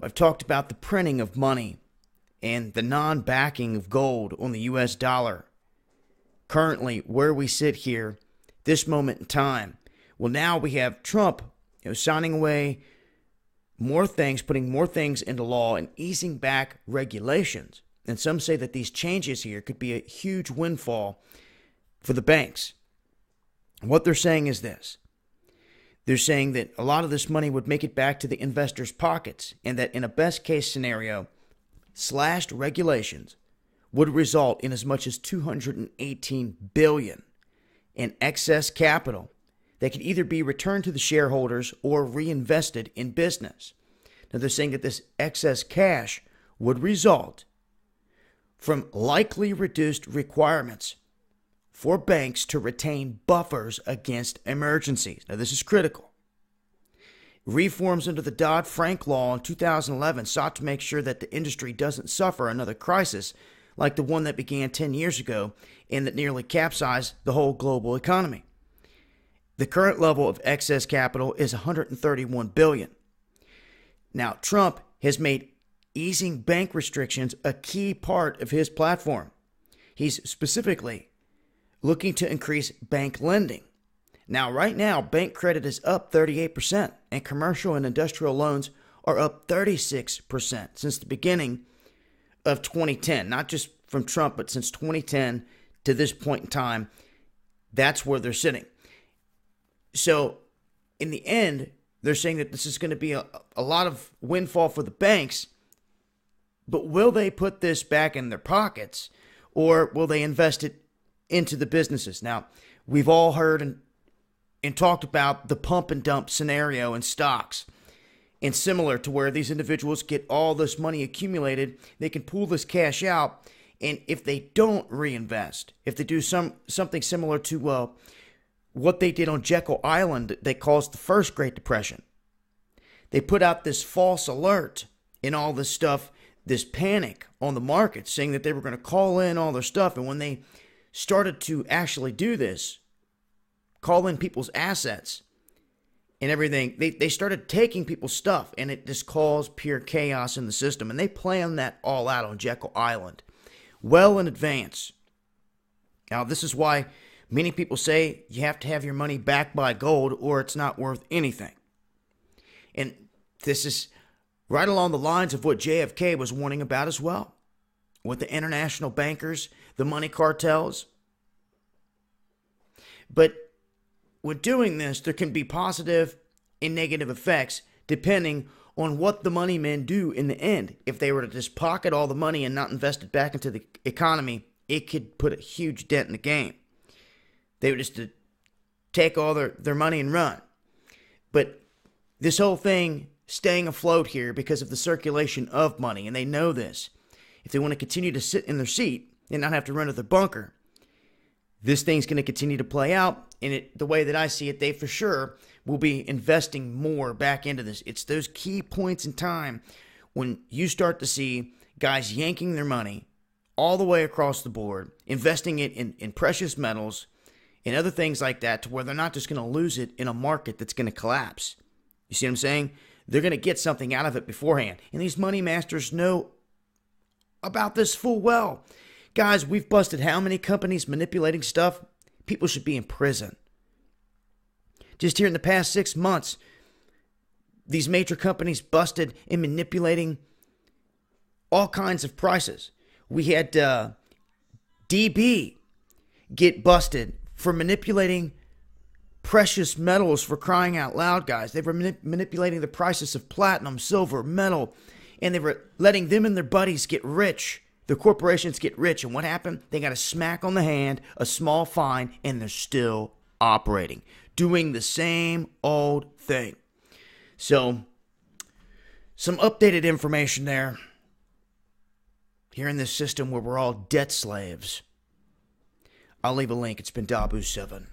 I've talked about the printing of money and the non-backing of gold on the U.S. dollar. Currently, where we sit here, this moment in time, well, now we have Trump, signing away more things, putting more things into law and easing back regulations. And some say that these changes here could be a huge windfall for the banks. What they're saying is this. They're saying that a lot of this money would make it back to the investors' pockets, and that in a best case scenario, slashed regulations would result in as much as $218 billion in excess capital that could either be returned to the shareholders or reinvested in business. Now, they're saying that this excess cash would result from likely reduced requirements for banks to retain buffers against emergencies. Now, this is critical. Reforms under the Dodd-Frank law in 2011 sought to make sure that the industry doesn't suffer another crisis like the one that began 10 years ago and that nearly capsized the whole global economy. The current level of excess capital is $131 billion. Now, Trump has made easing bank restrictions a key part of his platform. He's specifically looking to increase bank lending. Now, right now, bank credit is up 38%, and commercial and industrial loans are up 36% since the beginning of 2010. Not just from Trump, but since 2010 to this point in time, that's where they're sitting. So, in the end, they're saying that this is going to be a lot of windfall for the banks, but will they put this back in their pockets, or will they invest it into the businesses? Now, we've all heard and talked about the pump and dump scenario in stocks. And similar to where these individuals get all this money accumulated, they can pull this cash out. And if they don't reinvest, if they do something similar to what they did on Jekyll Island that caused the first Great Depression, they put out this false alert and all this stuff, this panic on the market, saying that they were going to call in all their stuff. And when they started to actually do this, call in people's assets and everything, they started taking people's stuff, and it just caused pure chaos in the system. And they planned that all out on Jekyll Island well in advance. Now, this is why many people say you have to have your money backed by gold or it's not worth anything. And this is right along the lines of what JFK was warning about as well, with the international bankers, the money cartels. But with doing this, there can be positive and negative effects depending on what the money men do in the end. If they were to just pocket all the money and not invest it back into the economy, it could put a huge dent in the game. They would just take all their money and run. But this whole thing staying afloat here because of the circulation of money, and they know this. If they want to continue to sit in their seat and not have to run to their bunker, this thing's going to continue to play out. And the way that I see it, they for sure will be investing more back into this. It's those key points in time when you start to see guys yanking their money all the way across the board, investing it in precious metals and other things like that, to where they're not just going to lose it in a market that's going to collapse. You see what I'm saying? They're going to get something out of it beforehand. And these money masters know about this full well. Guys, we've busted how many companies manipulating stuff? People should be in prison. Just here in the past 6 months, these major companies busted in manipulating all kinds of prices. We had DB get busted for manipulating precious metals, for crying out loud, guys. They were manipulating the prices of platinum, silver, metal, and they were letting them and their buddies get rich. The corporations get rich, and what happened? They got a smack on the hand, a small fine, and they're still operating, doing the same old thing. So, some updated information there. Here in this system where we're all debt slaves. I'll leave a link. It's been Dabu7.